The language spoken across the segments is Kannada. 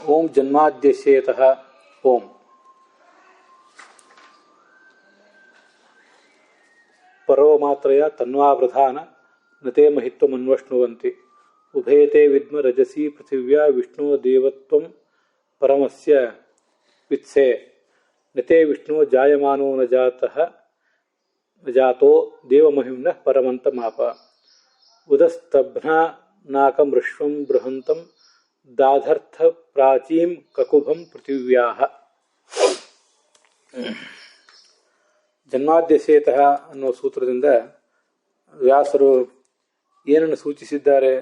ಓಂ ಜನ್ಮಾದ್ಯಸ್ಯೇತಃ ಓಂ. ಪರೋ ಮಾತ್ರಯ ತನ್ವಾವೃಧಾನ ನತೇ ಮಹಿತ್ವಮನ್ವಶ್ನುವಂತಿ ಉಭಯತೆ ವಿದ್ಮ ರಜಸಿ ಪೃಥಿವ್ಯಾ ವಿಷ್ಣು ದೇವತ್ವಂ ಪರಮಸ್ಯ ವಿತ್ಸೆ ನತೇ ವಿಷ್ಣು ಜಾಯಮಾನೋ ನ ಜಾತೋ ದೇವಮಹಿಮ್ನ ಪರಮಂತಮಾಪ ಉದಸ್ತಭ್ನಾ ನಾಕಮೃಶ್ವಂ ಬೃಹಂತಂ ದಾಧರ್ಥ ಪ್ರಾಚೀಂ ಕಕುಭಂ ಪೃಥಿವ್ಯಾಹ. ಜನ್ಮಾದ್ಯಸೇತಃ ಅನ್ನುವ ಸೂತ್ರದಿಂದ ವ್ಯಾಸರು ಏನನ್ನು ಸೂಚಿಸಿದ್ದಾರೆ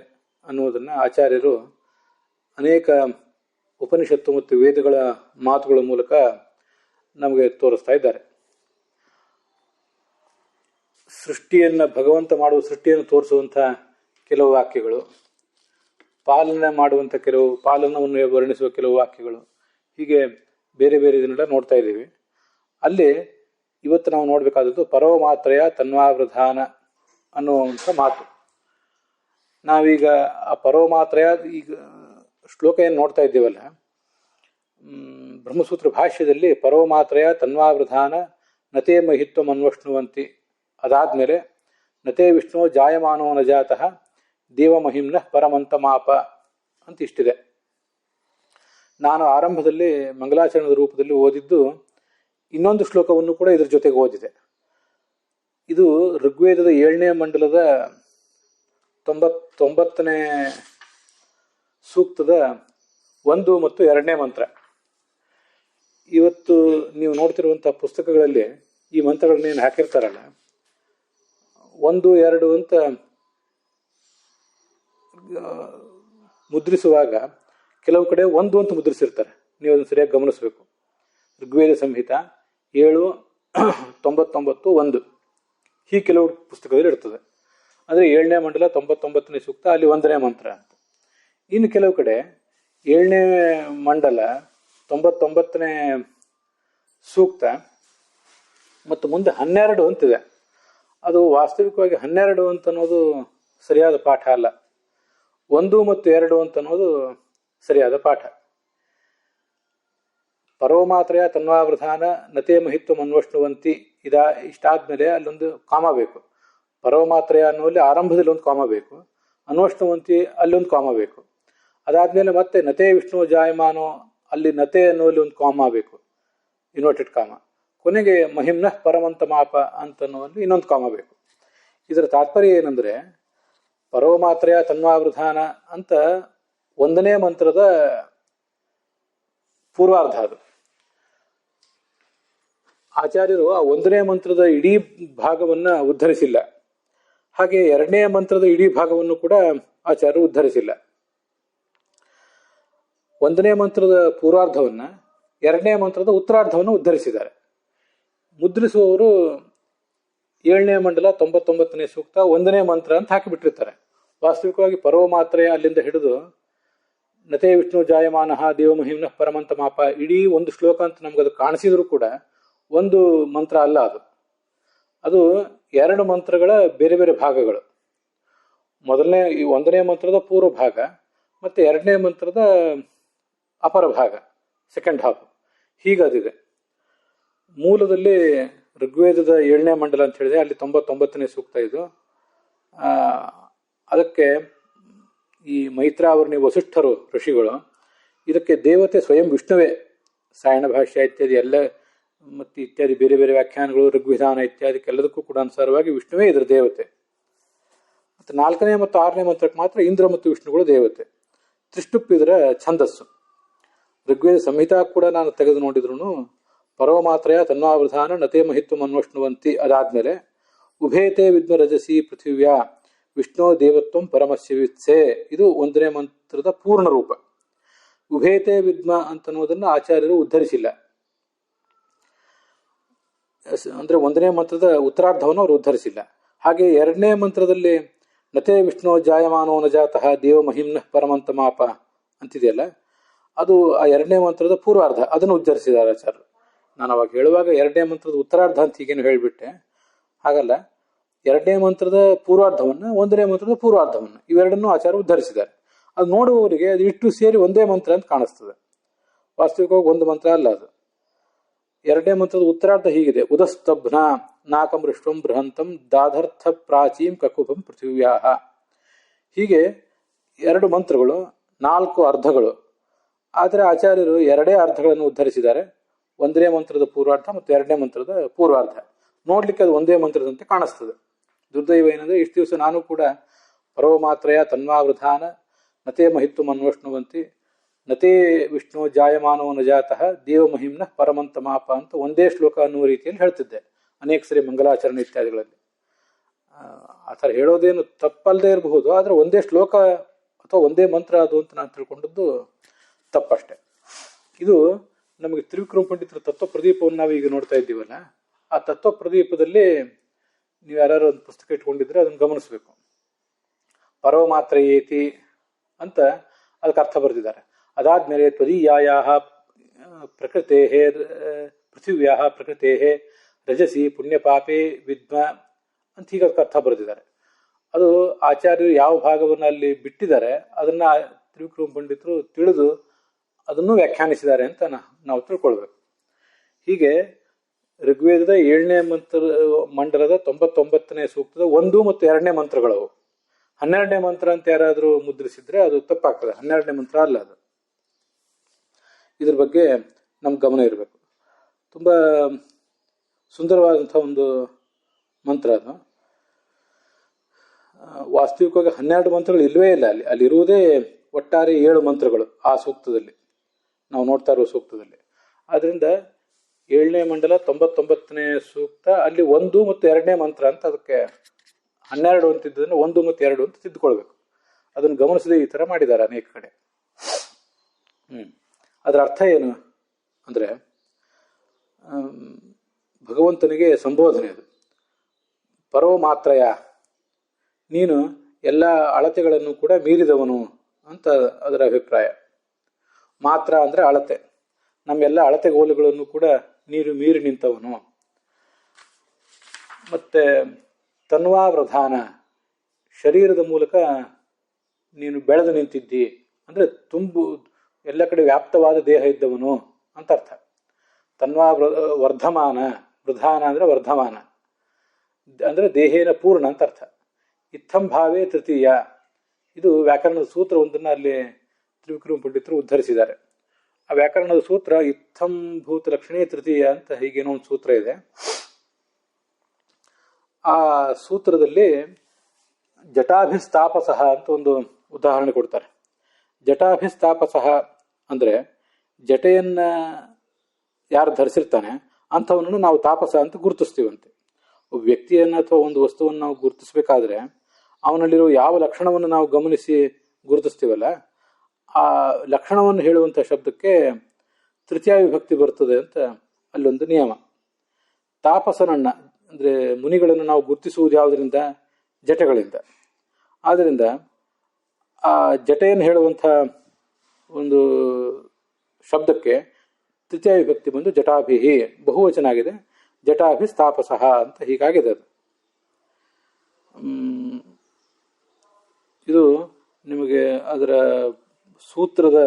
ಅನ್ನುವುದನ್ನು ಆಚಾರ್ಯರು ಅನೇಕ ಉಪನಿಷತ್ತು ಮತ್ತು ವೇದಗಳ ಮಾತುಗಳ ಮೂಲಕ ನಮಗೆ ತೋರಿಸ್ತಾ ಇದ್ದಾರೆ. ಭಗವಂತ ಮಾಡುವ ಸೃಷ್ಟಿಯನ್ನು ತೋರಿಸುವಂಥ ಕೆಲವು ವಾಕ್ಯಗಳು, ಪಾಲನೆ ಮಾಡುವಂಥ ಪಾಲನವನ್ನು ವರ್ಣಿಸುವ ಕೆಲವು ವಾಕ್ಯಗಳು, ಹೀಗೆ ಬೇರೆ ಬೇರೆ ಇದನ್ನೆಲ್ಲ ನೋಡ್ತಾ ಇದ್ದೀವಿ. ಅಲ್ಲಿ ಇವತ್ತು ನಾವು ನೋಡಬೇಕಾದದ್ದು ಪರೋ ಮಾತ್ರಯ ತನ್ವಾವೃಧಾನ ಅನ್ನುವಂಥ ಮಾತು. ನಾವೀಗ ಆ ಪರೋ ಮಾತ್ರಯ ಈಗ ಶ್ಲೋಕ ಏನು ನೋಡ್ತಾ ಇದ್ದೀವಲ್ಲ, ಬ್ರಹ್ಮಸೂತ್ರ ಭಾಷ್ಯದಲ್ಲಿ ಪರೋ ಮಾತ್ರಯ ತನ್ವಾವೃಧಾನ ನತೇ ಮಹಿತ್ವಂ ಅನ್ವಶ್ನುವಂತಿ, ಅದಾದ್ಮೇಲೆ ನತೇ ವಿಷ್ಣು ಜಾಯಮಾನೋ ನ ಜಾತಃ ದೇವಮಹಿಮ್ನ ಪರಮಂತಮಾಪ ಅಂತ ಇಷ್ಟಿದೆ. ನಾನು ಆರಂಭದಲ್ಲಿ ಮಂಗಲಾಚರಣದ ರೂಪದಲ್ಲಿ ಓದಿದ್ದು ಇನ್ನೊಂದು ಶ್ಲೋಕವನ್ನು ಕೂಡ ಇದ್ರ ಜೊತೆಗೆ ಓದಿದೆ. ಇದು ಋಗ್ವೇದದ 7ನೇ ಮಂಡಲದ 99ನೇ ಸೂಕ್ತದ 1 ಮತ್ತು 2ನೇ ಮಂತ್ರ. ಇವತ್ತು ನೀವು ನೋಡ್ತಿರುವಂತಹ ಪುಸ್ತಕಗಳಲ್ಲಿ ಈ ಮಂತ್ರಗಳನ್ನೇನು ಹಾಕಿರ್ತಾರಲ್ಲ, 1, 2 ಅಂತ ಮುದ್ರಿಸುವಾಗ ಕೆಲವು ಕಡೆ 1 ಅಂತ ಮುದ್ರಿಸಿರ್ತಾರೆ. ನೀವು ಅದನ್ನು ಸರಿಯಾಗಿ ಗಮನಿಸಬೇಕು. ಋಗ್ವೇದ ಸಂಹಿತ 7, 99, 1 ಹೀಗೆ ಕೆಲವು ಪುಸ್ತಕದಲ್ಲಿ ಇರ್ತದೆ. ಅಂದರೆ 7ನೇ ಮಂಡಲ 99ನೇ ಸೂಕ್ತ, ಅಲ್ಲಿ 1ನೇ ಮಂತ್ರ ಅಂತ. ಇನ್ನು ಕೆಲವು ಕಡೆ 7ನೇ ಮಂಡಲ 99ನೇ ಸೂಕ್ತ ಮತ್ತು ಮುಂದೆ 12 ಅಂತಿದೆ. ಅದು ವಾಸ್ತವಿಕವಾಗಿ 12 ಅಂತ ಅನ್ನೋದು ಸರಿಯಾದ ಪಾಠ ಅಲ್ಲ. 1 ಮತ್ತು 2 ಅಂತ ಅನ್ನೋದು ಸರಿಯಾದ ಪಾಠ. ಪರೋಮಾತ್ರಯ ತನ್ವಾವೃಧಾನ ನತೇ ಮಹಿತ್ವಂ ಅನ್ವಶ್ನುವಂತಿ ಇಷ್ಟಾದ್ಮೇಲೆ ಅಲ್ಲೊಂದು ಕಾಮ ಬೇಕು. ಪರೋಮಾತ್ರಯ ಅನ್ನುವಲ್ಲಿ ಆರಂಭದಲ್ಲಿ ಒಂದು ಕಾಮ ಬೇಕು, ಅನ್ವಶ್ನುವಂತಿ ಅಲ್ಲೊಂದು ಕಾಮ ಬೇಕು. ಅದಾದ್ಮೇಲೆ ಮತ್ತೆ ನತೇ ವಿಷ್ಣು ಜಾಯಮಾನೋ ಅಲ್ಲಿ ನತೆ ಅನ್ನುವಲ್ಲಿ ಒಂದು ಕಾಮ ಬೇಕು, ಇನ್ವರ್ಟೆಡ್ ಕಾಮ. ಕೊನೆಗೆ ಮಹಿಮ್ನ ಪರಮಂತಮಾಪ ಅಂತನ್ನುವಲ್ಲಿ ಇನ್ನೊಂದು ಕಾಮ ಬೇಕು. ಇದರ ತಾತ್ಪರ್ಯ ಏನಂದ್ರೆ, ಪರೋಮಾತ್ರಯ ತನ್ವಾವೃಧಾನ ಅಂತ 1ನೇ ಮಂತ್ರದ ಪೂರ್ವಾರ್ಧ ಅದು. ಆಚಾರ್ಯರು ಆ 1ನೇ ಮಂತ್ರದ ಇಡೀ ಭಾಗವನ್ನ ಉದ್ಧರಿಸಿಲ್ಲ. ಹಾಗೆ 2ನೇ ಮಂತ್ರದ ಇಡೀ ಭಾಗವನ್ನು ಕೂಡ ಆಚಾರ್ಯರು ಉದ್ಧರಿಸಿಲ್ಲ. 1ನೇ ಮಂತ್ರದ ಪೂರ್ವಾರ್ಧವನ್ನ, 2ನೇ ಮಂತ್ರದ ಉತ್ತರಾರ್ಧವನ್ನು ಉದ್ಧರಿಸಿದ್ದಾರೆ. ಮುದ್ರಿಸುವವರು 7ನೇ ಮಂಡಲ 99ನೇ ಸೂಕ್ತ 1ನೇ ಮಂತ್ರ ಅಂತ ಹಾಕಿಬಿಟ್ಟಿರ್ತಾರೆ. ವಾಸ್ತವಿಕವಾಗಿ ಪರೋಮಾತ್ರಯ ಅಲ್ಲಿಂದ ಹಿಡಿದು ನತೇ ವಿಷ್ಣು ಜಾಯಮಾನಃ ದೇವಮಹಿಮ್ನ ಪರಮಂತಮಾಪ ಇಡೀ ಒಂದು ಶ್ಲೋಕ ಅಂತ ನಮ್ಗದು ಕಾಣಿಸಿದ್ರು ಕೂಡ ಒಂದು ಮಂತ್ರ ಅಲ್ಲ ಅದು. ಅದು 2 ಮಂತ್ರಗಳ ಬೇರೆ ಬೇರೆ ಭಾಗಗಳು. 1ನೇ ಮಂತ್ರದ ಪೂರ್ವ ಭಾಗ ಮತ್ತೆ 2ನೇ ಮಂತ್ರದ ಅಪರ ಭಾಗ, ಸೆಕೆಂಡ್ ಹಾಫ್, ಹೀಗದಿದೆ. ಮೂಲದಲ್ಲಿ ಋಗ್ವೇದದ 7ನೇ ಮಂಡಲ ಅಂತ ಹೇಳಿದೆ, ಅಲ್ಲಿ 99ನೇ ಸೂಕ್ತ ಇದು. ಅದಕ್ಕೆ ಈ ಮೈತ್ರಾವರ್ಣಿ ವಸಿಷ್ಠರು ಋಷಿಗಳು ಇದಕ್ಕೆ ದೇವತೆ ಸ್ವಯಂ ವಿಷ್ಣುವೇ. ಸಾಯಣ ಭಾಷ್ಯ ಇತ್ಯಾದಿ ಎಲ್ಲ ಮತ್ತು ಇತ್ಯಾದಿ ಬೇರೆ ಬೇರೆ ವ್ಯಾಖ್ಯಾನಗಳು, ಋಗ್ವಿಧಾನ ಇತ್ಯಾದಿಕ್ಕೆಲ್ಲದಕ್ಕೂ ಕೂಡ ಅನುಸಾರವಾಗಿ ವಿಷ್ಣುವೇ ಇದರ ದೇವತೆ. ಮತ್ತು 4ನೇ ಮತ್ತು 6ನೇ ಮಂತ್ರಕ್ಕೆ ಮಾತ್ರ ಇಂದ್ರ ಮತ್ತು ವಿಷ್ಣುಗಳು ದೇವತೆ. ತ್ರಿಷ್ಟುಪ್ ಇದರ ಛಂದಸ್ಸು. ಋಗ್ವೇದ ಸಂಹಿತಾ ಕೂಡ ನಾನು ತೆಗೆದು ನೋಡಿದ್ರು ಪರೋಮಾತ್ರಯ ತನ್ವಾವೃಧಾನ ನತೇ ಮಹಿತ್ವಂ ಅನ್ವಶ್ನುವಂತಿ ಅದಾದ್ಮೇಲೆ ಉಭಯತೆ ವಿದ್ಮ ರಜಸಿ ಪೃಥಿವ್ಯಾ ವಿಷ್ಣು ದೇವತ್ವಂ ಪರಮಸ್ಯ ವಿತ್ಸೆ, ಇದು 1ನೇ ಮಂತ್ರದ ಪೂರ್ಣ ರೂಪ. ಉಭಯತೆ ವಿದ್ಮ ಅಂತನ್ನುವುದನ್ನು ಆಚಾರ್ಯರು ಉದ್ಧರಿಸಿಲ್ಲ. ಅಂದ್ರೆ 1ನೇ ಮಂತ್ರದ ಉತ್ತರಾರ್ಧವನ್ನು ಅವರು ಉದ್ಧರಿಸಿಲ್ಲ. ಹಾಗೆ 2ನೇ ಮಂತ್ರದಲ್ಲಿ ನತೇ ವಿಷ್ಣು ಜಾಯಮಾನೋ ನ ಜಾತಃ ದೇವ ಮಹಿಮ್ನ ಪರಮಂತಮಾಪ ಅಂತಿದೆಯಲ್ಲ, ಅದು ಆ 2ನೇ ಮಂತ್ರದ ಪೂರ್ವಾರ್ಧ, ಅದನ್ನು ಉದ್ಧರಿಸಿದ್ದಾರೆ ಆಚಾರ್ಯರು. ನಾನು ಅವಾಗ ಹೇಳುವಾಗ 2ನೇ ಮಂತ್ರದ ಉತ್ತರಾರ್ಧ ಅಂತ ಹೀಗೇನು ಹೇಳಿಬಿಟ್ಟೆ, ಹಾಗಲ್ಲ. 2ನೇ ಮಂತ್ರದ ಪೂರ್ವಾರ್ಧವನ್ನ, 1ನೇ ಮಂತ್ರದ ಪೂರ್ವಾರ್ಧವನ್ನ, ಇವೆರಡನ್ನೂ ಆಚಾರ್ಯರು ಉದ್ಧರಿಸಿದ್ದಾರೆ. ಅದು ನೋಡುವವರಿಗೆ ಅದು ಇಟ್ಟು ಸೇರಿ ಒಂದೇ ಮಂತ್ರ ಅಂತ ಕಾಣಿಸ್ತದೆ. ವಾಸ್ತವಿಕವಾಗಿ ಒಂದು ಮಂತ್ರ ಅಲ್ಲ ಅದು. ಎರಡನೇ ಮಂತ್ರದ ಉತ್ತರಾರ್ಧ ಹೀಗಿದೆ: ಉದಸ್ತಬ್ನ ನಾಕಮೃಷ್ಟಂ ಬೃಹಂತಂ ದಾಧರ್ಥ ಪ್ರಾಚೀಂ ಕಕುಭಂ ಪೃಥಿವ್ಯಾಹ. ಹೀಗೆ ಎರಡು ಮಂತ್ರಗಳು, 4 ಅರ್ಧಗಳು. ಆದರೆ ಆಚಾರ್ಯರು ಎರಡೇ ಅರ್ಧಗಳನ್ನು ಉದ್ಧರಿಸಿದ್ದಾರೆ. ಒಂದನೇ ಮಂತ್ರದ ಪೂರ್ವಾರ್ಧ ಮತ್ತು ಎರಡನೇ ಮಂತ್ರದ ಪೂರ್ವಾರ್ಧ. ನೋಡ್ಲಿಕ್ಕೆ ಅದು ಒಂದೇ ಮಂತ್ರದಂತೆ ಕಾಣಿಸ್ತದೆ. ದುರ್ದೈವ ಏನಂದ್ರೆ, ಇಷ್ಟು ದಿವಸ ನಾನು ಕೂಡ ಪರವಮಾತ್ರಯ ತನ್ವಾವೃಧಾನ ನತೇ ಮಹಿತ್ವ ಅನ್ವಷ್ಣುವಂತಿ ನತೇ ವಿಷ್ಣು ಜಾಯಮಾನೋ ನಜಾತಃ ದೇವಮಹಿಮ್ನ ಪರಮಂತಮಾಪ ಅಂತ ಒಂದೇ ಶ್ಲೋಕ ಅನ್ನುವ ರೀತಿಯಲ್ಲಿ ಹೇಳ್ತಿದ್ದೆ ಅನೇಕ ಸರಿ ಮಂಗಲಾಚರಣೆ ಇತ್ಯಾದಿಗಳಲ್ಲಿ. ಆ ಥರ ಹೇಳೋದೇನು ತಪ್ಪಲ್ಲದೆ ಇರಬಹುದು, ಆದರೆ ಒಂದೇ ಶ್ಲೋಕ ಅಥವಾ ಒಂದೇ ಮಂತ್ರ ಅದು ಅಂತ ನಾನು ತಿಳ್ಕೊಂಡದ್ದು ತಪ್ಪಷ್ಟೆ. ಇದು ನಮಗೆ ತ್ರಿವಿಕ್ರಮ ಪಂಡಿತರ ತತ್ವ ಪ್ರದೀಪವನ್ನು ನಾವೀಗ ನೋಡ್ತಾ ಇದ್ದೀವಲ್ಲ, ಆ ತತ್ವ ಪ್ರದೀಪದಲ್ಲಿ ನೀವು ಯಾರು ಒಂದು ಪುಸ್ತಕ ಇಟ್ಕೊಂಡಿದ್ರೆ ಅದನ್ನು ಗಮನಿಸಬೇಕು. ಪರವಮಾತ್ರ ಏತಿ ಅಂತ ಅದಕ್ಕೆ ಅರ್ಥ ಬರೆದಿದ್ದಾರೆ. ಅದಾದ್ಮೇಲೆ ತ್ವದೀಯಾಯ ಪ್ರಕೃತೆ ಪೃಥಿವ್ಯಾ ಪ್ರಕೃತೆ ರಜಸಿ ಪುಣ್ಯಪಾಪೇ ವಿದ್ಮ ಅಂತ ಹೀಗೆ ಅದಕ್ಕೆ ಅರ್ಥ ಬರೆದಿದ್ದಾರೆ. ಅದು ಆಚಾರ್ಯರು ಯಾವ ಭಾಗವನ್ನು ಅಲ್ಲಿ ಬಿಟ್ಟಿದ್ದಾರೆ ಅದನ್ನ ತ್ರಿವಿಕ್ರಮ ಪಂಡಿತರು ತಿಳಿದು ಅದನ್ನು ವ್ಯಾಖ್ಯಾನಿಸಿದ್ದಾರೆ ಅಂತ ನಾವು ತಿಳ್ಕೊಳ್ಬೇಕು. ಹೀಗೆ ಋಗ್ವೇದದ 7ನೇ ಮಂಡಲದ 99ನೇ ಸೂಕ್ತದ 1 ಮತ್ತು 2ನೇ ಮಂತ್ರಗಳವು. 12ನೇ ಮಂತ್ರ ಅಂತ ಯಾರಾದರೂ ಮುದ್ರಿಸಿದ್ರೆ ಅದು ತಪ್ಪಾಗ್ತದೆ. 12ನೇ ಮಂತ್ರ ಅಲ್ಲ ಅದು. ಇದ್ರ ಬಗ್ಗೆ ನಮ್ಗೆ ಗಮನ ಇರಬೇಕು. ತುಂಬ ಸುಂದರವಾದಂಥ ಒಂದು ಮಂತ್ರ ಅದು. ವಾಸ್ತವಿಕವಾಗಿ 12 ಮಂತ್ರಗಳು ಇಲ್ಲವೇ ಇಲ್ಲ ಅಲ್ಲಿರುವುದೇ ಒಟ್ಟಾರೆ 7 ಮಂತ್ರಗಳು ಆ ಸೂಕ್ತದಲ್ಲಿ, ನಾವು ನೋಡ್ತಾ ಇರುವ ಸೂಕ್ತದಲ್ಲಿ. ಆದ್ರಿಂದ 7ನೇ ಮಂಡಲ 99ನೇ ಸೂಕ್ತ ಅಲ್ಲಿ 1 ಮತ್ತು 2ನೇ ಮಂತ್ರ ಅಂತ ಅದಕ್ಕೆ 12 ಅಂತಿದ್ದನ್ನು 1 ಮತ್ತು 2 ಅಂತ ತಿದ್ದುಕೊಳ್ಬೇಕು. ಅದನ್ನು ಗಮನಿಸದೆ ಈ ಥರ ಮಾಡಿದ್ದಾರೆ ಅನೇಕ ಕಡೆ. ಅದರ ಅರ್ಥ ಏನು ಅಂದರೆ, ಭಗವಂತನಿಗೆ ಸಂಬೋಧನೆ ಅದು. ಪರವಮಾತ್ರಯ, ನೀನು ಎಲ್ಲ ಅಳತೆಗಳನ್ನು ಕೂಡ ಮೀರಿದವನು ಅಂತ ಅದರ ಅಭಿಪ್ರಾಯ. ಮಾತ್ರ ಅಂದರೆ ಅಳತೆ, ನಮ್ಮೆಲ್ಲ ಅಳತೆಗೋಲುಗಳನ್ನು ಕೂಡ ನೀರು ಮೀರಿ ನಿಂತವನು. ಮತ್ತೆ ತನ್ವಾವೃಧಾನ, ಶರೀರದ ಮೂಲಕ ನೀನು ಬೆಳೆದು ನಿಂತಿದ್ದಿ ಅಂದರೆ ಎಲ್ಲ ಕಡೆ ವ್ಯಾಪ್ತವಾದ ದೇಹ ಇದ್ದವನು ಅಂತ ಅರ್ಥ. ವರ್ಧಮಾನ, ವೃಧಾನ ಅಂದರೆ ವರ್ಧಮಾನ ಅಂದರೆ ದೇಹೇನ ಪೂರ್ಣ ಅಂತ ಅರ್ಥ. ಇತ್ತಂ ಭಾವೇ ತೃತೀಯ, ಇದು ವ್ಯಾಕರಣದ ಸೂತ್ರ ಒಂದನ್ನು ಅಲ್ಲಿ ತ್ರಿವಿಕ್ರಮ ಪಂಡಿತರು ಉದ್ಧರಿಸಿದ್ದಾರೆ. ಆ ವ್ಯಾಕರಣದ ಸೂತ್ರ ಇತ್ತಂ ಭೂತ ಲಕ್ಷಣೇ ತೃತೀಯ ಅಂತ ಹೀಗೇನೋ ಒಂದು ಸೂತ್ರ ಇದೆ. ಆ ಸೂತ್ರದಲ್ಲಿ ಜಟಾಭಿಸ್ತಾಪಸಃ ಅಂತ ಒಂದು ಉದಾಹರಣೆ ಕೊಡ್ತಾರೆ. ಜಟಾಭಿಸ್ತಾಪಸಃ ಅಂದರೆ ಜಟೆಯನ್ನ ಯಾರು ಧರಿಸಿರ್ತಾನೆ ಅಂಥವನನ್ನು ನಾವು ತಾಪಸ ಅಂತ ಗುರುತಿಸ್ತೀವಂತೆ. ಒಬ್ಬ ವ್ಯಕ್ತಿಯನ್ನು ಅಥವಾ ಒಂದು ವಸ್ತುವನ್ನು ನಾವು ಗುರುತಿಸ್ಬೇಕಾದ್ರೆ ಅವನಲ್ಲಿರುವ ಯಾವ ಲಕ್ಷಣವನ್ನು ನಾವು ಗಮನಿಸಿ ಗುರುತಿಸ್ತೀವಲ್ಲ, ಆ ಲಕ್ಷಣವನ್ನು ಹೇಳುವಂಥ ಶಬ್ದಕ್ಕೆ ತೃತೀಯ ವಿಭಕ್ತಿ ಬರ್ತದೆ ಅಂತ ಅಲ್ಲೊಂದು ನಿಯಮ. ತಾಪಸನನ್ನ ಅಂದರೆ ಮುನಿಗಳನ್ನು ನಾವು ಗುರುತಿಸುವುದು ಯಾವುದರಿಂದ? ಜಟೆಗಳಿಂದ. ಆದ್ದರಿಂದ ಆ ಜಟೆಯನ್ನು ಹೇಳುವಂಥ ಒಂದು ಶಬ್ದಕ್ಕೆ ತೃತೀಯ ವಿಭಕ್ತಿ ಬಂದು ಜಟಾಭಿಹಿ, ಬಹುವಚನ ಆಗಿದೆ. ಜಟಾಭಿಸ್ತಾಪಸಃ ಅಂತ ಹೀಗಾಗಿದೆ ಅದು. ಇದು ನಿಮಗೆ ಅದರ ಸೂತ್ರದ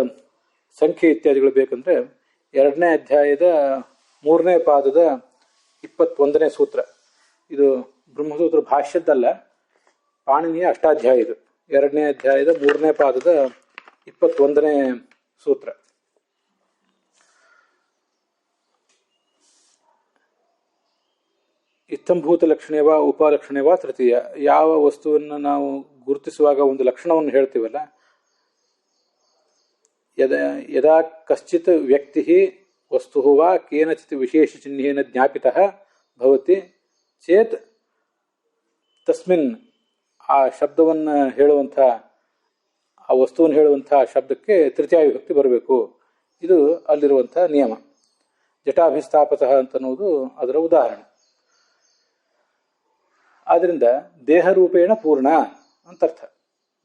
ಸಂಖ್ಯೆ ಇತ್ಯಾದಿಗಳು ಬೇಕಂದ್ರೆ 2ನೇ ಅಧ್ಯಾಯದ 3ನೇ ಪಾದದ 21ನೇ ಸೂತ್ರ. ಇದು ಬ್ರಹ್ಮಸೂತ್ರ ಭಾಷ್ಯದ್ದಲ್ಲ, ಪಾಣಿನಿಯ ಅಷ್ಟಾಧ್ಯಾಯ. ಇದು 2ನೇ ಅಧ್ಯಾಯದ 3ನೇ ಪಾದದ 21ನೇ ಸೂತ್ರ. ಇತ್ತಂಭೂತ ಲಕ್ಷಣೇವಾ ಉಪಲಕ್ಷಣೇವಾ ತೃತೀಯ. ಯಾವ ವಸ್ತುವನ್ನು ನಾವು ಗುರುತಿಸುವಾಗ ಒಂದು ಲಕ್ಷಣವನ್ನು ಹೇಳ್ತೀವಲ್ಲ, ಯದಾ ಕಶ್ಚಿತ್ ವ್ಯಕ್ತಿ ವಸ್ತು ವಾ ಕೇನಚಿತ್ ವಿಶೇಷ ಚಿಹ್ನೇನ ಜ್ಞಾಪಿತಃ ಭವತಿ ಚೇತ್ ತಸ್ಮಿನ್, ಆ ಶಬ್ದವನ್ನು ಹೇಳುವಂಥ, ಆ ವಸ್ತುವನ್ನು ಹೇಳುವಂಥ ಶಬ್ದಕ್ಕೆ ತೃತೀಯ ವಿಭಕ್ತಿ ಬರಬೇಕು. ಇದು ಅಲ್ಲಿರುವಂಥ ನಿಯಮ. ಜಟಾಭಿಸ್ಥಾಪತಃ ಅಂತನ್ನುವುದು ಅದರ ಉದಾಹರಣೆ. ಆದ್ದರಿಂದ ದೇಹರೂಪೇಣ ಪೂರ್ಣ ಅಂತರ್ಥ.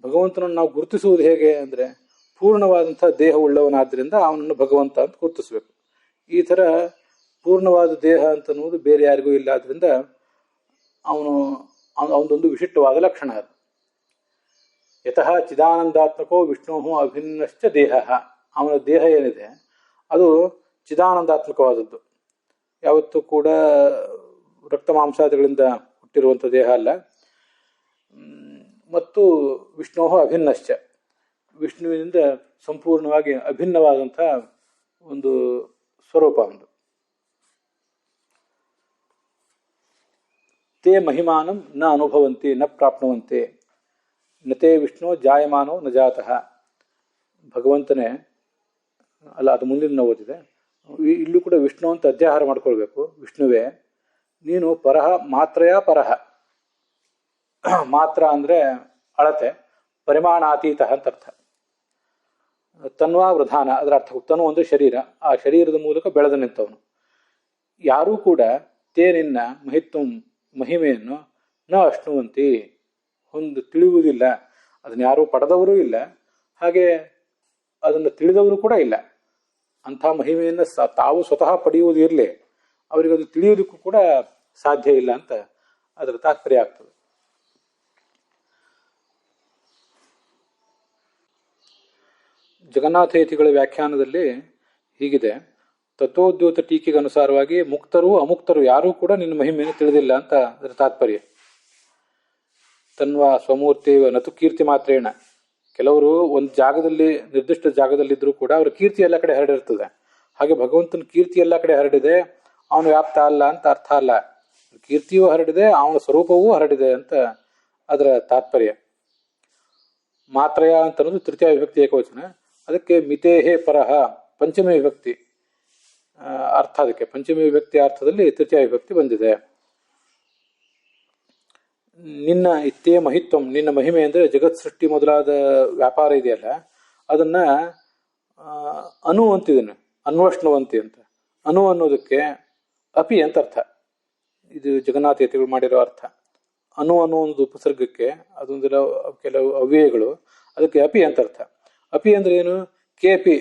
ಭಗವಂತನನ್ನು ನಾವು ಗುರುತಿಸುವುದು ಹೇಗೆ ಅಂದರೆ, ಪೂರ್ಣವಾದಂಥ ದೇಹವುಳ್ಳವನಾದ್ದರಿಂದ ಅವನನ್ನು ಭಗವಂತ ಅಂತ ಗುರುತಿಸಬೇಕು. ಈ ಥರ ಪೂರ್ಣವಾದ ದೇಹ ಅಂತನ್ನುವುದು ಬೇರೆ ಯಾರಿಗೂ ಇಲ್ಲ. ಆದ್ದರಿಂದ ಅವನದೊಂದು ವಿಶಿಷ್ಟವಾದ ಲಕ್ಷಣ ಅದು. ಯತಃ ಚಿದಾನಂದಾತ್ಮಕೋ ವಿಷ್ಣು ಅಭಿನ್ನಶ್ಚ ದೇಹ, ಅವನ ದೇಹ ಏನಿದೆ ಅದು ಚಿದಾನಂದಾತ್ಮಕವಾದದ್ದು. ಯಾವತ್ತೂ ಕೂಡ ರಕ್ತ ಮಾಂಸಾದಿಗಳಿಂದ ಹುಟ್ಟಿರುವಂಥ ದೇಹ ಅಲ್ಲ. ಮತ್ತು ವಿಷ್ಣೋ ಅಭಿನ್ನಶ್ಚ, ವಿಷ್ಣುವಿನಿಂದ ಸಂಪೂರ್ಣವಾಗಿ ಅಭಿನ್ನವಾದಂಥ ಒಂದು ಸ್ವರೂಪ ಒಂದು. ತೇ ಮಹಿಮಾನಂ ನ ಅನುಭವಂತಿ ನ ಪ್ರಾಪ್ನುವಂತೆ ನತೇ ವಿಷ್ಣು ಜಾಯಮಾನೋ ನ ಜಾತಃ. ಭಗವಂತನೇ ಅಲ್ಲ, ಅದು ಮುಂದಿನ ಓದಿದೆ. ಇಲ್ಲೂ ಕೂಡ ವಿಷ್ಣು ಅಂತ ಅಧ್ಯಾಹಾರ ಮಾಡ್ಕೊಳ್ಬೇಕು. ವಿಷ್ಣುವೇ ನೀನು ಪರಹ ಮಾತ್ರಯ ಪರಹ. ಮಾತ್ರ ಅಂದರೆ ಅಳತೆ, ಪರಿಮಾಣಾತೀತ ಅಂತ ಅರ್ಥ. ತನ್ವಾ ವೃಧಾನ ಅದರ ಅರ್ಥ. ತನು ಒಂದು ಶರೀರ, ಆ ಶರೀರದ ಮೂಲಕ ಬೆಳೆದು ನಿಂತವನು. ಯಾರೂ ಕೂಡ ತೇ ನಿನ್ನ ಮಹಿತ್ವ ಮಹಿಮೆಯನ್ನು ನ ಅಶ್ನುವಂತಿ ತಿಳಿಯುವುದಿಲ್ಲ. ಅದನ್ನು ಯಾರೂ ಪಡೆದವರೂ ಇಲ್ಲ, ಹಾಗೆ ಅದನ್ನು ತಿಳಿದವರು ಕೂಡ ಇಲ್ಲ. ಅಂಥ ಮಹಿಮೆಯನ್ನು ತಾವು ಸ್ವತಃ ಪಡೆಯುವುದು ಇರಲಿ, ಅವರಿಗೆ ಅದು ತಿಳಿಯೋದಕ್ಕೂ ಕೂಡ ಸಾಧ್ಯ ಇಲ್ಲ ಅಂತ ಅದರ ತಾತ್ಪರ್ಯ ಆಗ್ತದೆ. ಜಗನ್ನಾಥೇತಿಗಳ ವ್ಯಾಖ್ಯಾನದಲ್ಲಿ ಹೀಗಿದೆ. ತತ್ವೋದ್ಯೋತ ಟೀಕೆಗೆ ಅನುಸಾರವಾಗಿ ಮುಕ್ತರು ಅಮುಕ್ತರು ಯಾರೂ ಕೂಡ ನಿನ್ನ ಮಹಿಮೆಯನ್ನು ತಿಳಿದಿಲ್ಲ ಅಂತ ಅದರ ತಾತ್ಪರ್ಯ. ತನ್ವಾ ಸ್ವಮೂರ್ತಿವ ನತು ಕೀರ್ತಿ ಮಾತ್ರೇಣ. ಕೆಲವರು ಒಂದು ಜಾಗದಲ್ಲಿ ನಿರ್ದಿಷ್ಟ ಜಾಗದಲ್ಲಿದ್ದರೂ ಕೂಡ ಅವರ ಕೀರ್ತಿ ಎಲ್ಲ ಕಡೆ ಹರಡಿರ್ತದೆ. ಹಾಗೆ ಭಗವಂತನ ಕೀರ್ತಿ ಎಲ್ಲ ಕಡೆ ಹರಡಿದೆ, ಅವನು ವ್ಯಾಪ್ತ ಅಲ್ಲ ಅಂತ ಅರ್ಥ ಅಲ್ಲ. ಕೀರ್ತಿಯೂ ಹರಡಿದೆ, ಅವನ ಸ್ವರೂಪವೂ ಹರಡಿದೆ ಅಂತ ಅದರ ತಾತ್ಪರ್ಯ. ಮಾತ್ರಯ ಅಂತ ಅನ್ನೋದು ತೃತೀಯ ವಿಭಕ್ತಿ ಏಕವಚನ. ಅದಕ್ಕೆ ಮಿತೇಹೇ ಪರಹ ಪಂಚಮಿ ವಿಭಕ್ತಿ ಅರ್ಥ. ಅದಕ್ಕೆ ಪಂಚಮಿ ವಿಭಕ್ತಿ ಅರ್ಥದಲ್ಲಿ ತೃತೀಯ ವಿಭಕ್ತಿ ಬಂದಿದೆ. ನಿನ್ನ ಇತ್ತೇ ಮಹಿತ್ವಂ, ನಿನ್ನ ಮಹಿಮೆ ಅಂದರೆ ಜಗತ್ ಸೃಷ್ಟಿ ಮೊದಲಾದ ವ್ಯಾಪಾರ ಇದೆಯಲ್ಲ, ಅದನ್ನ ಅನು ಅಂತಿದ್ದೇನೆ, ಅನ್ವಷ್ಣುವಂತಿ ಅಂತ. ಅನು ಅನ್ನೋದಕ್ಕೆ ಅಪಿ ಅಂತ ಅರ್ಥ. ಇದು ಜಗನ್ನಾಥ ಯತಿಗಳು ಮಾಡಿರೋ ಅರ್ಥ. ಅನು ಅನ್ನೋ ಒಂದು ಉಪಸರ್ಗಕ್ಕೆ ಅದೊಂದು ಕೆಲವು ಅವ್ಯಯಗಳು, ಅದಕ್ಕೆ ಅಪಿ ಅಂತ ಅರ್ಥ. ಅಪಿ ಅಂದ್ರೆ ಏನು? ಕೇಪಿ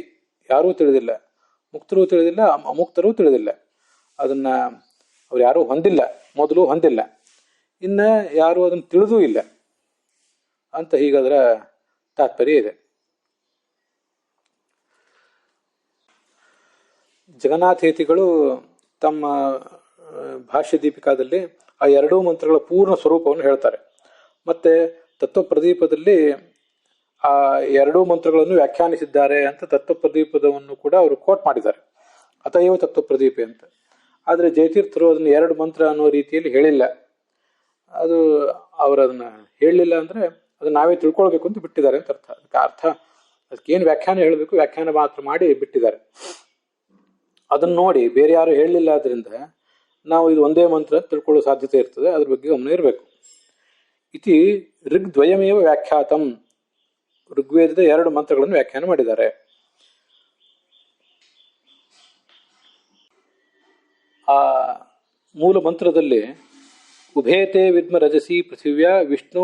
ಯಾರೂ ತಿಳಿದಿಲ್ಲ, ಮುಕ್ತರೂ ತಿಳಿದಿಲ್ಲ, ಅಮುಕ್ತರೂ ತಿಳಿದಿಲ್ಲ. ಅದನ್ನ ಅವ್ರು ಯಾರೂ ಹೊಂದಿಲ್ಲ, ಮೊದಲು ಹೊಂದಿಲ್ಲ, ಇನ್ನು ಯಾರು ಅದನ್ನು ತಿಳಿದೂ ಇಲ್ಲ ಅಂತ ಹೀಗದರ ತಾತ್ಪರ್ಯ ಇದೆ. ಜಗನ್ನಾಥೇತಿಗಳು ತಮ್ಮ ಭಾಷ್ಯ ದೀಪಿಕಾದಲ್ಲಿ ಆ ಎರಡೂ ಮಂತ್ರಗಳ ಪೂರ್ಣ ಸ್ವರೂಪವನ್ನು ಹೇಳ್ತಾರೆ. ಮತ್ತೆ ತತ್ವಪ್ರದೀಪದಲ್ಲಿ ಆ ಎರಡೂ ಮಂತ್ರಗಳನ್ನು ವ್ಯಾಖ್ಯಾನಿಸಿದ್ದಾರೆ ಅಂತ ತತ್ವಪ್ರದೀಪದವನ್ನು ಕೂಡ ಅವರು ಕೋಟ್ ಮಾಡಿದ್ದಾರೆ. ಅತಯವ ತತ್ವಪ್ರದೀಪ ಅಂತ. ಆದರೆ ಜಯತೀರ್ಥರು ಅದನ್ನು ಎರಡು ಮಂತ್ರ ಅನ್ನೋ ರೀತಿಯಲ್ಲಿ ಹೇಳಿಲ್ಲ. ಅದು ಅವರು ಅದನ್ನ ಹೇಳಲಿಲ್ಲ ಅಂದ್ರೆ ಅದನ್ನ ನಾವೇ ತಿಳ್ಕೊಳ್ಬೇಕು ಅಂತ ಬಿಟ್ಟಿದ್ದಾರೆ ಅಂತ ಅರ್ಥ. ಅದಕ್ಕೇನು ವ್ಯಾಖ್ಯಾನ ಹೇಳಬೇಕು ವ್ಯಾಖ್ಯಾನ ಮಾತ್ರ ಮಾಡಿ ಬಿಟ್ಟಿದ್ದಾರೆ. ಅದನ್ನ ನೋಡಿ ಬೇರೆ ಯಾರು ಹೇಳಲಿಲ್ಲ, ಆದ್ರಿಂದ ನಾವು ಇದು ಒಂದೇ ಮಂತ್ರ ತಿಳ್ಕೊಳ್ಳೋ ಸಾಧ್ಯತೆ ಇರ್ತದೆ. ಅದ್ರ ಬಗ್ಗೆ ಗಮನ ಇರಬೇಕು. ಇತಿ ಋಗ್ದ್ವಯಮೇವ ವ್ಯಾಖ್ಯಾತಂ, ಋಗ್ವೇದದ ಎರಡು ಮಂತ್ರಗಳನ್ನು ವ್ಯಾಖ್ಯಾನ ಮಾಡಿದ್ದಾರೆ. ಆ ಮೂಲ ಮಂತ್ರದಲ್ಲಿ ಉಭೇತೆ ವಿದ್ಮ ರಜಸಿ ಪೃಥಿವ್ಯ ವಿಷ್ಣು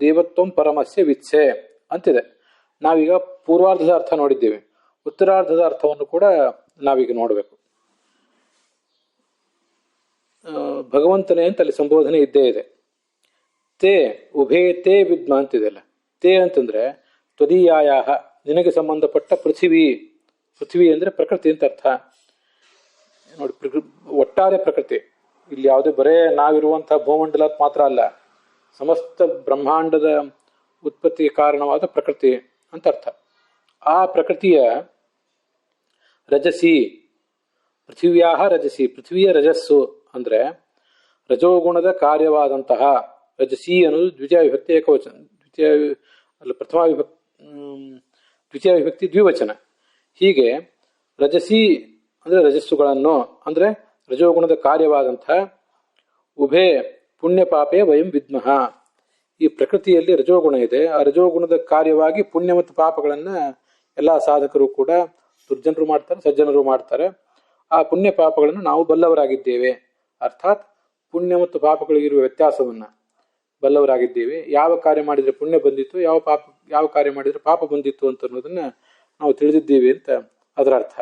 ದೇವತ್ವಂ ಪರಮಸ್ಯ ವಿತ್ಸೆ ಅಂತಿದೆ. ನಾವೀಗ ಪೂರ್ವಾರ್ಧದ ಅರ್ಥ ನೋಡಿದ್ದೇವೆ, ಉತ್ತರಾರ್ಧದ ಅರ್ಥವನ್ನು ಕೂಡ ನಾವೀಗ ನೋಡಬೇಕು. ಭಗವಂತನೇ ಅಂತ ಅಲ್ಲಿ ಸಂಬೋಧನೆ ಇದ್ದೇ ಇದೆ. ತೇ ಉಭೇ ತೇ ವಿದ್ಮ ಅಂತಿದೆಯಲ್ಲ, ತೇ ಅಂತಂದ್ರೆ ತ್ವದೀಯಾಯಾಹ, ನಿನಗೆ ಸಂಬಂಧಪಟ್ಟ ಪೃಥಿವಿ. ಪೃಥ್ವಿ ಅಂದ್ರೆ ಪ್ರಕೃತಿ ಅಂತ ಅರ್ಥ ನೋಡಿ. ಒಟ್ಟಾರೆ ಪ್ರಕೃತಿ, ಇಲ್ಲಿ ಯಾವುದೇ ಬರೇ ನಾವಿರುವಂತಹ ಭೂಮಂಡಲ ಮಾತ್ರ ಅಲ್ಲ, ಸಮಸ್ತ ಬ್ರಹ್ಮಾಂಡದ ಉತ್ಪತ್ತಿಗೆ ಕಾರಣವಾದ ಪ್ರಕೃತಿ ಅಂತ ಅರ್ಥ. ಆ ಪ್ರಕೃತಿಯ ರಜಸಿ, ಪೃಥಿವ್ಯಾ ರಜಸಿ, ಪೃಥ್ವಿಯ ರಜಸ್ಸು ಅಂದ್ರೆ ರಜೋಗುಣದ ಕಾರ್ಯವಾದಂತಹ. ರಜಸಿ ಅನ್ನೋದು ದ್ವಿತೀಯ ವಿಭಕ್ತಿ ಏಕವಚನ, ದ್ವಿತೀಯ ವಿಭಕ್ತಿ ದ್ವಿವಚನ. ಹೀಗೆ ರಜಸಿ ಅಂದ್ರೆ ರಜಸ್ಸುಗಳನ್ನು, ಅಂದ್ರೆ ರಜೋಗುಣದ ಕಾರ್ಯವಾದಂತಹ. ಉಭೇ ಪುಣ್ಯ ಪಾಪೇ ವಯಂ ವಿದ್ಮಃ, ಈ ಪ್ರಕೃತಿಯಲ್ಲಿ ರಜೋಗುಣ ಇದೆ. ಆ ರಜೋಗುಣದ ಕಾರ್ಯವಾಗಿ ಪುಣ್ಯ ಮತ್ತು ಪಾಪಗಳನ್ನ ಎಲ್ಲ ಸಾಧಕರು ಕೂಡ, ದುರ್ಜನರು ಮಾಡ್ತಾರೆ, ಸಜ್ಜನರು ಮಾಡ್ತಾರೆ. ಆ ಪುಣ್ಯ ಪಾಪಗಳನ್ನು ನಾವು ಬಲ್ಲವರಾಗಿದ್ದೇವೆ. ಅರ್ಥಾತ್ ಪುಣ್ಯ ಮತ್ತು ಪಾಪಗಳಿಗಿರುವ ವ್ಯತ್ಯಾಸವನ್ನ ಬಲ್ಲವರಾಗಿದ್ದೇವೆ. ಯಾವ ಕಾರ್ಯ ಮಾಡಿದ್ರೆ ಪುಣ್ಯ ಬಂದಿತ್ತು, ಯಾವ ಕಾರ್ಯ ಮಾಡಿದ್ರೆ ಪಾಪ ಬಂದಿತ್ತು ಅಂತ ಅನ್ನೋದನ್ನ ನಾವು ತಿಳಿದಿದ್ದೇವೆ ಅಂತ ಅದರ ಅರ್ಥ.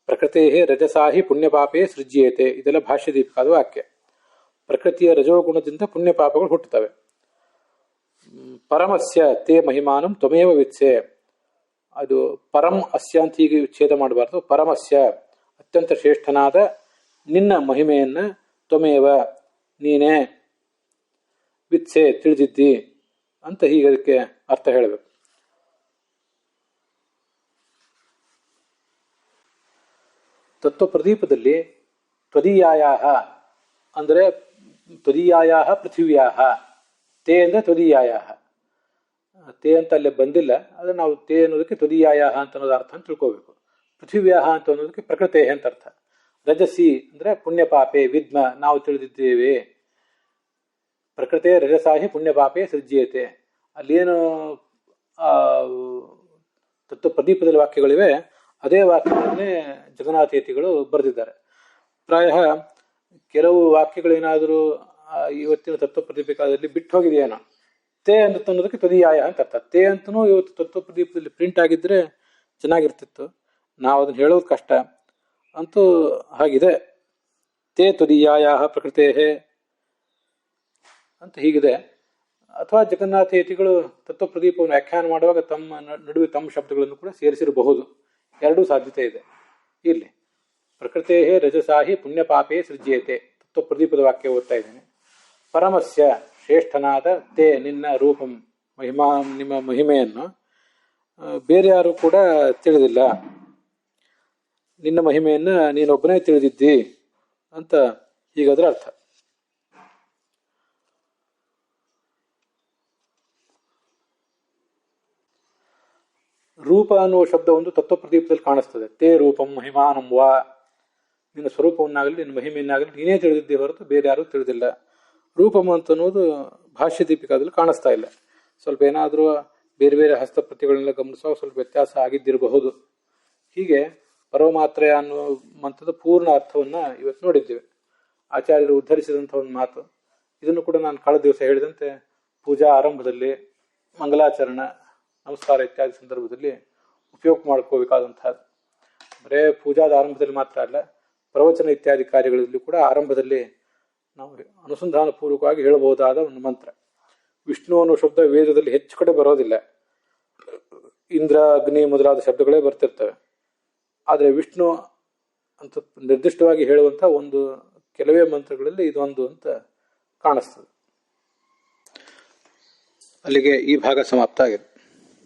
ಪ್ರಕೃತೇ ರಜಸಾಹಿ ಪುಣ್ಯ ಪಾಪೇ ಸೃಜ್ಯೇತೆ, ಇದೆಲ್ಲ ಭಾಷ್ಯ ದೀಪಿಕಾದ ವಾಕ್ಯ. ಪ್ರಕೃತಿಯ ರಜೋಗುಣದಿಂದ ಪುಣ್ಯ ಪಾಪಗಳು ಹುಟ್ಟುತ್ತವೆ. ಪರಮಸ್ಯ ತೇ ಮಹಿಮಾನಂ ತ್ವಮೇವ ವಿತ್ಸೆ, ಅದು ಪರಂ ಅಸ್ಯ ಅಂತ ಹೀಗೆ ಛೇದ ಮಾಡಬಾರ್ದು. ಪರಮಸ್ಯ ಅತ್ಯಂತ ಶ್ರೇಷ್ಠನಾದ ನಿನ್ನ ಮಹಿಮೆಯನ್ನು ತ್ವಮೇವ ನೀನೇ ವಿತ್ಸೆ ತಿಳಿದಿದ್ದಿ ಅಂತ ಹೀಗೆ ಅದಕ್ಕೆ ಅರ್ಥ ಹೇಳಬೇಕು. ತತ್ವಪ್ರದೀಪದಲ್ಲಿ ತ್ವದೀಯಾಯಾಹ ಅಂದರೆ ತ್ವದೀಯಾಯಾಹ ಪೃಥಿವ್ಯಾಹ, ತೇ ಅಂದರೆ ತ್ವದೀಯಾಯಾಹ, ತೇ ಅಂತ ಅಲ್ಲೇ ಬಂದಿಲ್ಲ, ಆದರೆ ನಾವು ತೇ ಅನ್ನೋದಕ್ಕೆ ತ್ವದೀಯಾಯಾಹ ಅಂತ ಅನ್ನೋದು ಅರ್ಥ ಅಂತ ತಿಳ್ಕೋಬೇಕು. ಪೃಥಿವ್ಯಾಹ ಅಂತ ಅನ್ನೋದಕ್ಕೆ ಪ್ರಕೃತೇ ಅಂತ ಅರ್ಥ. ರಜಸಿ ಅಂದರೆ ಪುಣ್ಯ ಪಾಪೆ ವಿದ್ಮ ನಾವು ತಿಳಿದಿದ್ದೇವೆ. ಪ್ರಕೃತೆ ರಜಸಾಹಿ ಪುಣ್ಯ ಪಾಪೆ ಸೃಜ್ಯತೆ. ಅಲ್ಲೇನು ತತ್ವ ಪ್ರದೀಪದಲ್ಲಿ ವಾಕ್ಯಗಳಿವೆ, ಅದೇ ವಾಕ್ಯಗಳನ್ನೇ ಜಗನ್ನಾಥೇತಿಗಳು ಬರೆದಿದ್ದಾರೆ. ಪ್ರಾಯ ಕೆಲವು ವಾಕ್ಯಗಳೇನಾದರೂ ಇವತ್ತಿನ ತತ್ವ ಪ್ರದೀಪದಲ್ಲಿ ಬಿಟ್ಟು ಹೋಗಿದೆಯೇನೋ. ತೇ ಅಂತ ಅನ್ನೋದಕ್ಕೆ ತ್ವದೀಯಾಯ ಅಂತ ಅರ್ಥ. ತೇ ಅಂತನೂ ಇವತ್ತು ತತ್ವ ಪ್ರದೀಪದಲ್ಲಿ ಪ್ರಿಂಟ್ ಆಗಿದ್ರೆ ಚೆನ್ನಾಗಿರ್ತಿತ್ತು, ನಾವು ಅದನ್ನು ಹೇಳೋದು ಕಷ್ಟ ಅಂತೂ ಹಾಗಿದೆ. ತೇ ತ್ವದೀಯಾಯ ಪ್ರಕೃತೇ ಅಂತ ಹೀಗಿದೆ. ಅಥವಾ ಜಗನ್ನಾಥೇತಿಗಳು ತತ್ವ ಪ್ರದೀಪವನ್ನು ವ್ಯಾಖ್ಯಾನ ಮಾಡುವಾಗ ತಮ್ಮ ನಡುವೆ ತಮ್ಮ ಶಬ್ದಗಳನ್ನು ಕೂಡ ಸೇರಿಸಿರಬಹುದು. ಎರಡೂ ಸಾಧ್ಯತೆ ಇದೆ. ಇಲ್ಲಿ ಪ್ರಕೃತೇ ರಜಸಾಹಿ ಪುಣ್ಯ ಪಾಪೇ ಸೃಜ್ಯತೆ ತತ್ವ ಪ್ರದೀಪದ ವಾಕ್ಯ ಓದ್ತಾ ಇದ್ದೇನೆ. ಪರಮಸ್ಯ ಶ್ರೇಷ್ಠನಾದ ತೇ ನಿನ್ನ ರೂಪಂ ಮಹಿಮಾ, ನಿಮ್ಮ ಮಹಿಮೆಯನ್ನು ಬೇರೆ ಯಾರು ಕೂಡ ತಿಳಿದಿಲ್ಲ. ನಿನ್ನ ಮಹಿಮೆಯನ್ನು ನೀನೊಬ್ಬನೇ ತಿಳಿದಿದ್ದಿ ಅಂತ ಹೀಗಾದ್ರೆ ಅರ್ಥ. ರೂಪ ಅನ್ನುವ ಶಬ್ದ ಒಂದು ತತ್ವ ಪ್ರದೀಪದಲ್ಲಿ ಕಾಣಿಸ್ತದೆ. ತೇ ರೂಪಂ ಮಹಿಮಾನಂ ವಾ, ನಿನ್ನ ಸ್ವರೂಪವನ್ನಾಗಲಿ ನಿನ್ನ ಮಹಿಮೆಯನ್ನಾಗಲಿ ನೀನೇ ತಿಳಿದಿದ್ದೇ ಹೊರತು ಬೇರೆ ಯಾರೂ ತಿಳಿದಿಲ್ಲ. ರೂಪಂ ಅಂತ ಅನ್ನೋದು ಭಾಷ್ಯ ದೀಪಿಕಾದಲ್ಲಿ ಕಾಣಿಸ್ತಾ ಇಲ್ಲ. ಸ್ವಲ್ಪ ಏನಾದರೂ ಬೇರೆ ಬೇರೆ ಹಸ್ತಪ್ರತಿಗಳನ್ನೆಲ್ಲ ಗಮನಿಸುವಾಗ ಸ್ವಲ್ಪ ವ್ಯತ್ಯಾಸ ಆಗಿದ್ದಿರಬಹುದು. ಹೀಗೆ ಪರಮಾತ್ರೆಯ ಅನ್ನುವ ಮಂತ್ರದ ಪೂರ್ಣ ಅರ್ಥವನ್ನು ಇವತ್ತು ನೋಡಿದ್ದೇವೆ. ಆಚಾರ್ಯರು ಉದ್ಧರಿಸಿದಂಥ ಒಂದು ಮಾತು. ಇದನ್ನು ಕೂಡ ನಾನು ಕಳೆದ ದಿವಸ ಹೇಳಿದಂತೆ ಪೂಜಾ ಆರಂಭದಲ್ಲಿ ಮಂಗಲಾಚರಣ ನಮಸ್ಕಾರ ಇತ್ಯಾದಿ ಸಂದರ್ಭದಲ್ಲಿ ಉಪಯೋಗ ಮಾಡ್ಕೋಬೇಕಾದಂಥದ್ದು. ಬರೇ ಪೂಜಾದ ಆರಂಭದಲ್ಲಿ ಮಾತ್ರ ಅಲ್ಲ, ಪ್ರವಚನ ಇತ್ಯಾದಿ ಕಾರ್ಯಗಳಲ್ಲಿ ಕೂಡ ಆರಂಭದಲ್ಲಿ ನಾವು ಅನುಸಂಧಾನ ಪೂರ್ವಕವಾಗಿ ಹೇಳಬಹುದಾದ ಒಂದು ಮಂತ್ರ. ವಿಷ್ಣು ಅನ್ನೋ ಶಬ್ದ ವೇದದಲ್ಲಿ ಹೆಚ್ಚು ಕಡೆ ಬರೋದಿಲ್ಲ. ಇಂದ್ರ, ಅಗ್ನಿ ಮೊದಲಾದ ಶಬ್ದಗಳೇ ಬರ್ತಿರ್ತವೆ. ಆದರೆ ವಿಷ್ಣು ಅಂತ ನಿರ್ದಿಷ್ಟವಾಗಿ ಹೇಳುವಂಥ ಒಂದು ಕೆಲವೇ ಮಂತ್ರಗಳಲ್ಲಿ ಇದೊಂದು ಅಂತ ಕಾಣಿಸ್ತದೆ. ಅಲ್ಲಿಗೆ ಈ ಭಾಗ ಸಮಾಪ್ತ ಆಗಿದೆ.